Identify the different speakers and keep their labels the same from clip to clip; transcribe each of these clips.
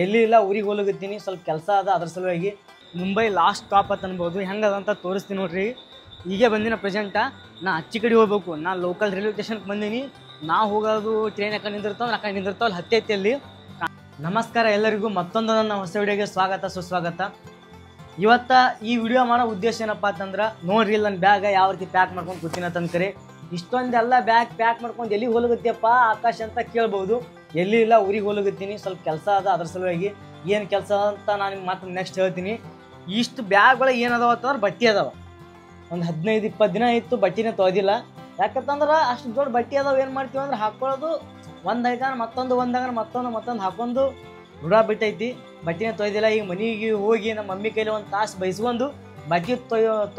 Speaker 1: ಎಲ್ಲಿ ಇಲ್ಲ ಊರಿಗೆ ಹೋಗತ್ತೀನಿ ಸ್ವಲ್ಪ ಕೆಲಸ ಅದ ಅದ್ರ ಸಲುವಾಗಿ ಮುಂಬೈ ಲಾಸ್ಟ್ ಸ್ಟಾಪ್ ಅಂತ ಅನ್ಬೋದು ಹೆಂಗದಂತ ತೋರಿಸ್ತೀನಿ ನೋಡ್ರಿ. ಈಗ ಬಂದಿನ ಪ್ರೆಸೆಂಟ ನಾ ಅಚ್ಚಿ ಕಡೆ ಹೋಗ್ಬೇಕು. ನಾ ಲೋಕಲ್ ರೈಲ್ವೆ ಸ್ಟೇಷನ್ಗೆ ಬಂದೀನಿ. ನಾ ಹೋಗೋದು ಟ್ರೈನ್ ಯಾಕಂಡು ನಿಂದಿರ್ತಾವೆ ಆ ಕಡೆ ನಿಂದಿರ್ತಾವಲ್ಲಿ ಹತ್ತೈತಿಯಲ್ಲಿ. ನಮಸ್ಕಾರ ಎಲ್ಲರಿಗೂ, ಮತ್ತೊಂದು ನನ್ನ ಹೊಸ ವಿಡಿಯೋಗೆ ಸ್ವಾಗತ ಸುಸ್ವಾಗತ. ಇವತ್ತು ಈ ವಿಡಿಯೋ ಮಾಡೋ ಉದ್ದೇಶ ಏನಪ್ಪ ಅಂತಂದ್ರೆ ನೋಡ್ರಿ ಇಲ್ಲಿ ನನ್ನ ಬ್ಯಾಗ್ ಯಾವ ರೀತಿ ಪ್ಯಾಕ್ ಮಾಡ್ಕೊಂಡು ಕೂತೀನಿ ಅಂತಂದ್ಕರಿ. ಇಷ್ಟೊಂದೆಲ್ಲ ಬ್ಯಾಗ್ ಪ್ಯಾಕ್ ಮಾಡ್ಕೊಂಡು ಎಲ್ಲಿಗೆ ಹೋಗತ್ತೀಯಪ್ಪ ಆಕಾಶ ಅಂತ ಕೇಳ್ಬೋದು. ಎಲ್ಲಿ ಇಲ್ಲ ಊರಿಗೆ ಹೋಗತ್ತೀನಿ ಸ್ವಲ್ಪ ಕೆಲಸ ಅದ ಅದ್ರ ಸಲುವಾಗಿ. ಏನು ಕೆಲಸ ಅಂತ ನಾನು ನಿಮ್ಗೆ ಮತ್ತೆ ನೆಕ್ಸ್ಟ್ ಹೇಳ್ತೀನಿ. ಇಷ್ಟು ಬ್ಯಾಗ್ಗಳು ಏನದಾವ ಅಂತಂದ್ರೆ ಬಟ್ಟೆ ಅದಾವ. ಒಂದು 15-20 ದಿನ ಇತ್ತು ಬಟ್ಟೆನೇ ತೊಳೆದಿಲ್ಲ. ಯಾಕಂತಂದ್ರೆ ಅಷ್ಟು ದೊಡ್ಡ ಬಟ್ಟೆ ಅದಾವ. ಏನು ಮಾಡ್ತೀವಿ ಅಂದ್ರೆ ಹಾಕೊಳ್ಳೋದು ಒಂದು ಐದಾನ ಮತ್ತೊಂದು ಹಾಕೊಂಡು ರೂಢ ಬಿಟ್ಟೈತಿ. ಬಟ್ಟೆನೇ ತೊಯ್ದಿಲ್ಲ. ಈಗ ಮನೆಗೆ ಹೋಗಿ ನಮ್ಮ ಮಮ್ಮಿ ಕೈಲಿ ಒಂದು ತಾಸು ಬೈಸ್ಕೊಂಡು ಬಟ್ಟೆ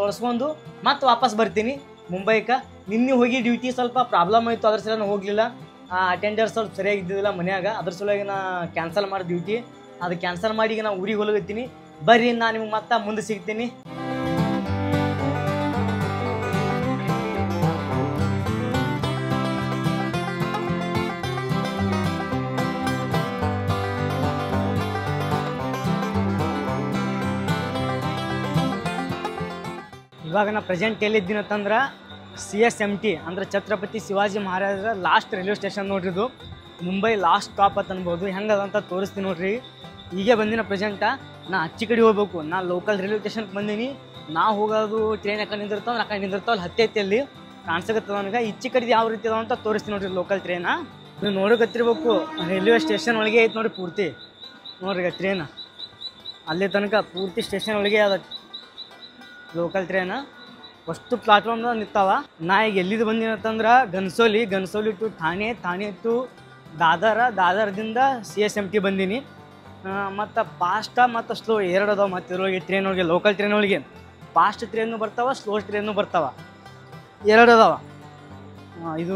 Speaker 1: ತೊಳಸ್ಕೊಂಡು ಮತ್ತೆ ವಾಪಸ್ ಬರ್ತೀನಿ ಮುಂಬೈಗೆ. ನಿನ್ನೆ ಹೋಗಿ ಡ್ಯೂಟಿ ಸ್ವಲ್ಪ ಪ್ರಾಬ್ಲಮ್ ಆಯಿತು, ಅದ್ರ ಸಲ ನಾನು ಹೋಗಲಿಲ್ಲ. ಅಟೆಂಡರ್ ಸ್ವಲ್ಪ ಸರಿಯಾಗಿ ಇದ್ದಿದ್ದಿಲ್ಲ ಮನ್ಯಾಗ, ಅದ್ರ ಸಲುವಾಗಿ ನಾ ಕ್ಯಾನ್ಸಲ್ ಮಾಡಿ ಡ್ಯೂಟಿ. ಅದು ಕ್ಯಾನ್ಸಲ್ ಮಾಡಿ ಈಗ ನಾನು ಊರಿಗೆ ಹೋಗತ್ತೀನಿ. ಬರ್ರಿ ನಾನು ನಿಮ್ಗೆ ಮತ್ತೆ ಮುಂದೆ ಸಿಗ್ತೀನಿ. ಇವಾಗ ನಾ ಪ್ರೆಸೆಂಟ್ ಎಲ್ಲಿದ್ದೀನಿ ಅಂತಂದ್ರೆ CSMT ಅಂದ್ರೆ ಛತ್ರಪತಿ ಶಿವಾಜಿ ಮಹಾರಾಜರ ಲಾಸ್ಟ್ ರೈಲ್ವೆ ಸ್ಟೇಷನ್ ನೋಡ್ರಿದು. ಮುಂಬೈ ಲಾಸ್ಟ್ ಸ್ಟಾಪ್ ಅಂತ ಅನ್ಬೋದು ಹೆಂಗದಂತ ತೋರಿಸ್ತೀನಿ ನೋಡ್ರಿ. ಈಗ ಬಂದಿನ ಪ್ರೆಸೆಂಟ ನಾ ಅಚ್ಚಿ ಕಡೆ ಹೋಗ್ಬೇಕು. ನಾ ಲೋಕಲ್ ರೈಲ್ವೆ ಸ್ಟೇಷನ್ಗೆ ಬಂದೀನಿ. ನಾ ಹೋಗೋದು ಟ್ರೈನ್ ಯಾಕಂಡು ನಿಂದಿರ್ತಾವೆ ಆ ಕಡೆ ನಿಂದಿರ್ತಾವಲ್ಲಿ ಹತ್ತೈತಿಯಲ್ಲಿ ಕಾಣಿಸಕತ್ತದ ನನಗೆ. ಇಚ್ಚಿ ಕಡೆ ಯಾವ ರೀತಿ ಅದಾವ ಅಂತ ತೋರಿಸ್ತೀನಿ ನೋಡ್ರಿ. ಲೋಕಲ್ ಟ್ರೈನ ನೀವು ನೋಡಕತ್ತಿರ್ಬೇಕು. ರೈಲ್ವೆ ಸ್ಟೇಷನ್ ಒಳಗೆ ಐತೆ ನೋಡಿ ಪೂರ್ತಿ. ನೋಡ್ರಿ ಈಗ ಟ್ರೈನ್ ಅಲ್ಲಿ ತನಕ ಪೂರ್ತಿ ಸ್ಟೇಷನ್ ಒಳಗೆ ಅದ ಲೋಕಲ್ ಟ್ರೈನ್. ಫಸ್ಟ್ ಪ್ಲಾಟ್ಫಾರ್ಮ್ದಾಗ ನಿಂತಾವ. ನಾ ಈಗ ಎಲ್ಲಿದ್ದು ಬಂದಿನ ಅಂತಂದ್ರೆ ಗನ್ಸೋಲಿ ಟು ಥಾಣೆ ಟು ದಾದರದಿಂದ CSMT ಬಂದೀನಿ. ಮತ್ತು ಫಾಸ್ಟ ಮತ್ತು ಸ್ಲೋ ಎರಡು ಅದಾವ. ಮತ್ತು ಇದ್ರೊಳಗೆ ಟ್ರೈನ್ ಒಳಗೆ ಲೋಕಲ್ ಟ್ರೈನ್ ಒಳಗೆ ಫಾಸ್ಟ್ ಟ್ರೈನು ಬರ್ತಾವ, ಸ್ಲೋ ಟ್ರೈನು ಬರ್ತಾವ, ಎರಡು ಅದಾವ. ಇದು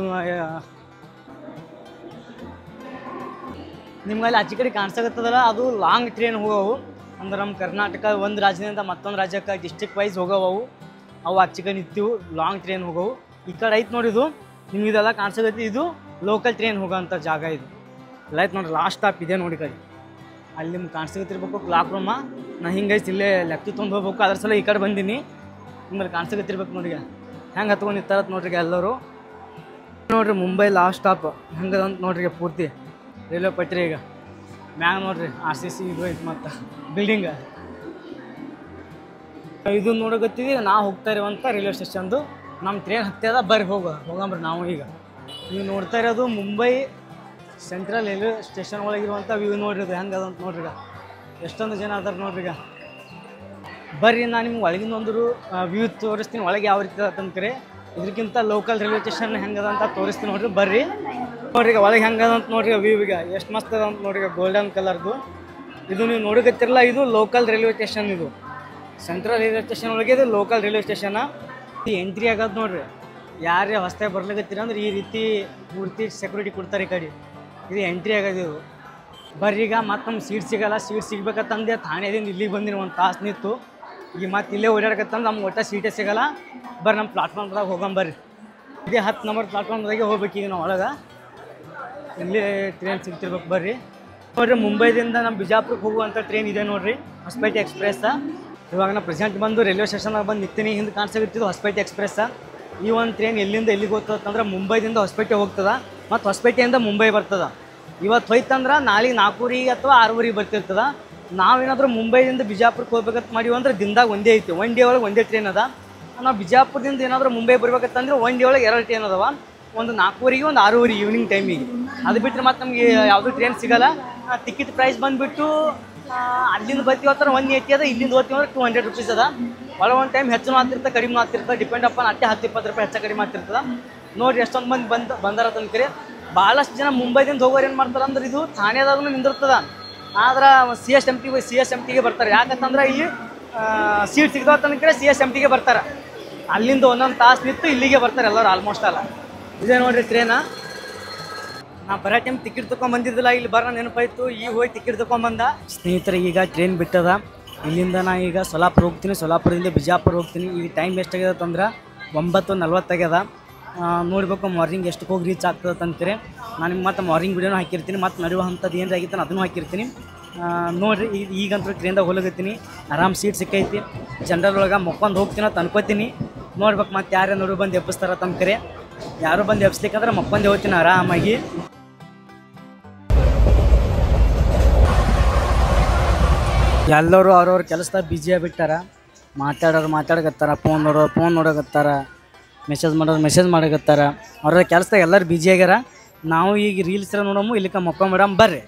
Speaker 1: ನಿಮ್ಗಲ್ಲಿ ಆಚೆ ಕಡೆ ಕಾಣಿಸಕತ್ತದಲ್ಲ ಅದು ಲಾಂಗ್ ಟ್ರೈನ್ ಹೋಗವು. ಅಂದ್ರೆ ನಮ್ಮ ಕರ್ನಾಟಕ ಒಂದು ರಾಜ್ಯದಿಂದ ಮತ್ತೊಂದು ರಾಜ್ಯಕ್ಕೆ ಡಿಸ್ಟ್ರಿಕ್ಟ್ ವೈಸ್ ಹೋಗವು. ಅವು ಆಚೆ ಕಡೆ ನಿಂತೀವು ಲಾಂಗ್ ಟ್ರೈನ್ ಹೋಗವು. ಈ ಕಡೆ ಐತೆ ನೋಡಿ ಇದು ನಿಮ್ಗೆ ಇದೆಲ್ಲ ಕಾಣಿಸಕತ್ತಿ. ಇದು ಲೋಕಲ್ ಟ್ರೈನ್ ಹೋಗೋಂಥ ಜಾಗ. ಇದು ಎಲ್ಲ ಐತೆ ನೋಡಿರಿ. ಲಾಸ್ಟ್ ಸ್ಟಾಪ್ ಇದೆ ನೋಡಿ ಕಡೆ. ಅಲ್ಲಿ ನಿಮ್ಗೆ ಕಾಣಿಸಕತ್ತಿರ್ಬೇಕು ಕ್ಲಾಕ್ ರೂಮ. ನಾ ಹಿಂಗೈತೆ ಇಲ್ಲೇ ಲೆಕ್ಕ ತೊಗೊಂಡು ಹೋಗ್ಬೇಕು. ಅದ್ರ ಸಲ ಈ ಕಡೆ ಬಂದೀನಿ. ನಿಮ್ಮಲ್ಲಿ ಕಾಣಿಸಕತ್ತಿರ್ಬೇಕು ನೋಡಿ ಹೆಂಗೆ ಹತ್ಕೊಂಡು ನಿಂತಾರತ್ ನೋಡ್ರಿ ಎಲ್ಲರೂ. ನೋಡಿರಿ ಮುಂಬೈ ಲಾಸ್ಟ್ ಸ್ಟಾಪ್ ಹೆಂಗದಂತ ನೋಡ್ರಿ ಪೂರ್ತಿ ರೈಲ್ವೆ ಪಟ್ರಿ. ಈಗ ಮ್ಯಾಗ ನೋಡ್ರಿ RCC ಇದು ಐತೆ ಮತ್ತು ಬಿಲ್ಡಿಂಗ್ ಇದು ನೋಡಕತ್ತೀವಿ. ನಾ ಹೋಗ್ತಾ ಇರುವಂಥ ರೈಲ್ವೆ ಸ್ಟೇಷನ್ದು ನಮ್ಮ ಟ್ರೈನ್ ಹತ್ತದ. ಬರ್ರಿ ಹೋಗಂಬ್ರಿ ನಾವು. ಈಗ ನೀವು ನೋಡ್ತಾ ಇರೋದು ಮುಂಬೈ ಸೆಂಟ್ರಲ್ ರೈಲ್ವೆ ಸ್ಟೇಷನ್ ಒಳಗಿರುವಂಥ ವ್ಯೂ ನೋಡ್ರಿ. ಇದು ಹೆಂಗೆ ಅದಂತ ನೋಡ್ರಿ. ಈಗ ಎಷ್ಟೊಂದು ಜನ ಅದಾರ ನೋಡ್ರಿ. ಈಗ ಬರ್ರಿ ನಾನು ನಿಮ್ಗೆ ಒಳಗಿನ ಒಂದು ವ್ಯೂ ತೋರಿಸ್ತೀನಿ. ಒಳಗೆ ಯಾವ ರೀತಿ ಅಂತಂದ್ರಿ. ಇದಕ್ಕಿಂತ ಲೋಕಲ್ ರೈಲ್ವೆ ಸ್ಟೇಷನ್ ಹೆಂಗದಂತ ತೋರಿಸ್ತೀನಿ ನೋಡ್ರಿ. ಬರ್ರಿ ನೋಡ್ರಿ ಈಗ ಒಳಗೆ ಹೆಂಗದಂತ ನೋಡ್ರಿ ವ್ಯೂ. ಈಗ ಎಷ್ಟು ಮಸ್ತ್ ಅದಂತ ನೋಡ್ರಿ. ಗೋಲ್ಡನ್ ಕಲರ್ದು ಇದು ನೀವು ನೋಡಕತ್ತಿರಲ್ಲ. ಇದು ಲೋಕಲ್ ರೈಲ್ವೆ ಸ್ಟೇಷನ್. ಇದು ಸೆಂಟ್ರಲ್ ರೈಲ್ವೆ ಸ್ಟೇಷನ್ ಒಳಗೆ ಇದು ಲೋಕಲ್ ರೈಲ್ವೆ ಸ್ಟೇಷನ್. ಎಂಟ್ರಿ ಆಗೋದು ನೋಡ್ರಿ. ಯಾರೇ ಹೊಸ್ತಾಗಿ ಬರ್ಲಿಕತ್ತೀರ ಅಂದ್ರೆ ಈ ರೀತಿ ಪೂರ್ತಿ ಸೆಕ್ಯೂರಿಟಿ ಕೊಡ್ತಾರೆ. ಈ ಕಡೆ ಇದು ಎಂಟ್ರಿ ಆಗೋದು. ಇದು ಬರ್ರಿ ಈಗ ಮತ್ತೆ ನಮ್ಗೆ ಸೀಟ್ ಸಿಗೋಲ್ಲ. ಸೀಟ್ ಸಿಗ್ಬೇಕಂತಂದೆ ಥಾಣೆದಿಂದ ಇಲ್ಲಿಗೆ ಬಂದಿನಿ. ಒಂದು ತಾಸು ನಿಂತು ಈಗ ಮತ್ತೆ ಇಲ್ಲೇ ಓಡಾಡಕತ್ತಂದ್ರೆ ನಮ್ಗೆ ಒಟ್ಟು ಸೀಟೇ ಸಿಗೋಲ್ಲ. ಬರ್ರಿ ನಮ್ಮ ಪ್ಲಾಟ್ಫಾರ್ಮ್ದಾಗ ಹೋಗಂಬರ್ರಿ. ಇದೇ 10 ನಂಬರ್ ಪ್ಲಾಟ್ಫಾರ್ಮ್ದಾಗೆ ಹೋಗ್ಬೇಕು. ಈಗ ನಾವು ಒಳಗೆ ಇಲ್ಲೇ ಟ್ರೈನ್ ಸಿಗ್ತಿರ್ಬೇಕು. ಬರ್ರಿ ನೋಡ್ರಿ ಮುಂಬೈದಿಂದ ನಮ್ಮ ಬಿಜಾಪುರಕ್ಕೆ ಹೋಗುವಂಥ ಟ್ರೈನ್ ಇದೆ ನೋಡ್ರಿ, ಹೊಸಪೇಟೆ ಎಕ್ಸ್ಪ್ರೆಸ್. ಇವಾಗ ನಾ ಪ್ರೆಸೆಂಟ್ ಬಂದು ರೈಲ್ವೆ ಸ್ಟೇಷನ್ಗೆ ಬಂದು ನಿಂತೀನಿ. ಹಿಂದೆ ಕಾಣಿಸಕತ್ತಿದ್ದು ಹೊಸಪೇಟೆ ಎಕ್ಸ್ಪ್ರೆಸ್. ಈ ಒಂದು ಟ್ರೈನ್ ಎಲ್ಲಿಂದ ಎಲ್ಲಿಗೆ ಹೋಗ್ತದಂದ್ರೆ ಮುಂಬೈದಿಂದ ಹೊಸಪೇಟೆ ಹೋಗ್ತದೆ ಮತ್ತು ಹೊಸಪೇಟೆಯಿಂದ ಮುಂಬೈ ಬರ್ತದೆ. ಇವತ್ತು ಹೋಯ್ತಂದ್ರೆ ನಾಳೆಗೆ 4 ಅಥವಾ 6 ಬರ್ತಿರ್ತದೆ. ನಾವೇನಾದರೂ ಮುಂಬೈದಿಂದ ಬಿಜಾಪುರಕ್ಕೆ ಹೋಗ್ಬೇಕಂತ ಮಾಡೀವಿ ಅಂದ್ರೆ ದಿನದಾಗ ಒಂದೇ ಐತಿ. ಒನ್ ಡೇ ಒಳಗೆ ಒಂದೇ ಟ್ರೈನ್ ಅದ. ನಾವು ಬಿಜಾಪುರದಿಂದ ಏನಾದರೂ ಮುಂಬೈ ಬರ್ಬೇಕಂತಂದ್ರೆ ಒನ್ ಡೇ ಒಳಗೆ 2 ಟ್ರೈನ್ ಅದಾವ. ಒಂದು 4 ಒಂದು 6 ಈವ್ನಿಂಗ್ ಟೈಮಿಗೆ. ಅದು ಬಿಟ್ಟರೆ ಮತ್ತು ನಮಗೆ ಯಾವುದೂ ಟ್ರೈನ್ ಸಿಗೋಲ್ಲ. ಟಿಕೆಟ್ ಪ್ರೈಸ್ ಬಂದುಬಿಟ್ಟು ಅಲ್ಲಿಂದ ಬರ್ತೀವಿ ಅಂದ್ರೆ 180 ಅದ. ಇಲ್ಲಿಂದ ಹೋಗ್ತೀವಿ ಅಂದ್ರೆ 200 ರೂಪೀಸ್ ಅದ. ಒಳಗೆ ಒಂದು ಟೈಮ್ ಹೆಚ್ಚು ಆಗ್ತಿರ್ತದೆ, ಕಡಿಮೆ ಆಗ್ತಿರ್ತದೆ. ಡಿಪೆಂಡ್ ಅಪ್ಪ 10-20 ರೂಪಾಯಿ ಹೆಚ್ಚು ಕಡಿಮೆ ಆಗ್ತಿರ್ತದೆ. ನೋಡಿರಿ ಎಷ್ಟೊಂದು ಮಂದಿ ಬಂದಾರ ತನಕರಿ. ಭಾಳಷ್ಟು ಜನ ಮುಂಬೈದಿಂದ ಹೋಗೋರು ಏನು ಮಾಡ್ತಾರೆ ಅಂದ್ರೆ ಇದು ಥಾಣೆದಾಗೂ ನಿಂದಿರ್ತದೆ. ಆದ್ರೆ CSMTಗೆ ಬರ್ತಾರೆ. ಯಾಕಂತಂದ್ರೆ ಇಲ್ಲಿ ಸೀಟ್ ಸಿಗ್ತಾವ ತನಕ CSMTಗೆ ಬರ್ತಾರೆ. ಅಲ್ಲಿಂದ ಒಂದೊಂದು ತಾಸು ನಿಂತು ಇಲ್ಲಿಗೆ ಬರ್ತಾರೆ ಎಲ್ಲರೂ ಆಲ್ಮೋಸ್ಟ್ ಅಲ್ಲ. ಇದೇ ನೋಡಿರಿ ಟ್ರೈನ. ನಾ ಬರೋ ಟೈಮ್ ಟಿಕೆಟ್ ತೊಗೊಂಬಂದಿದ್ದಿಲ್ಲ. ಇಲ್ಲಿ ಬರೋ ನೆನಪಾಯ್ತು. ಈಗ ಹೋಗಿ ಟಿಕೆಟ್ ತೊಗೊಂಬಂದ. ಸ್ನೇಹಿತರೆ ಈಗ ಟ್ರೈನ್ ಬಿಟ್ಟದ. ಇಲ್ಲಿಂದ ನಾ ಈಗ ಸೊಲ್ಲಾಪುರ ಹೋಗ್ತೀನಿ. ಸೊಲ್ಲಾಪುರದಿಂದ ಬಿಜಾಪುರ ಹೋಗ್ತೀನಿ. ಈಗ ಟೈಮ್ ಎಷ್ಟಾಗ್ಯದ ಅಂದ್ರೆ 9:40 ಆಗ್ಯದ. ನೋಡಬೇಕು ಮಾರ್ನಿಂಗ್ ಎಷ್ಟಕ್ಕೆ ಹೋಗಿ ರೀಚ್ ಆಗ್ತದೆ ಅಂತೀರಿ. ನಾನು ನಿಮ್ಗೆ ಮತ್ತೆ ಮಾರ್ನಿಂಗ್ ವಿಡಿಯೋನೂ ಹಾಕಿರ್ತೀನಿ. ಮತ್ತು ನಡೆಯುವ ಅಂಥದ್ದು ಏನಾರ ಆಗಿತ್ತು ಅದನ್ನು ಹಾಕಿರ್ತೀನಿ. ನೋಡಿರಿ ಈಗಂತೂ ಟ್ರೈನ್ದಾಗ ಹೊಲಗತ್ತೀನಿ, ಆರಾಮ್ ಸೀಟ್ ಸಿಕ್ಕೈತಿ, ಜನರಲ್ ಒಳಗೆ ಮಕ್ಕೊಂದು ಹೋಗ್ತೀನೋ ಅನ್ಕೋತೀನಿ. ನೋಡ್ಬೇಕು ಮತ್ತೆ ಯಾರೇ ನೋಡಿ ಬಂದು ಎಬ್ಬಿಸ್ತಾರ ತಮ್ಮ ಕರೆ. ಯಾರು ಬಂದು ಎಬ್ಸ್ಲಿಕ್ಕಂದ್ರೆ ಮಕ್ಕೊಂದೇ ಹೋಗ್ತೀನಿ ಆರಾಮಾಗಿ. ಎಲ್ಲರೂ ಅವ್ರವ್ರ ಕೆಲಸದಾಗ ಬ್ಯುಸಿಯಾಗಿಬಿಟ್ಟಾರ. ಮಾತಾಡಕತ್ತಾರ, ಫೋನ್ ನೋಡಕತ್ತಾರ, ಮೆಸೇಜ್ ಮಾಡಕತ್ತಾರ. ಅವ್ರ ಕೆಲಸದಾಗ ಎಲ್ಲರೂ ಬ್ಯುಸಿ ಆಗ್ಯಾರ. ನಾವು ಈಗ ರೀಲ್ಸ್ ನೋಡಮ್ಮು, ಇಲ್ಲಿಕ ಮಕ್ಕೊಂಬಿಡಮ್ ಬರ್ರಿ.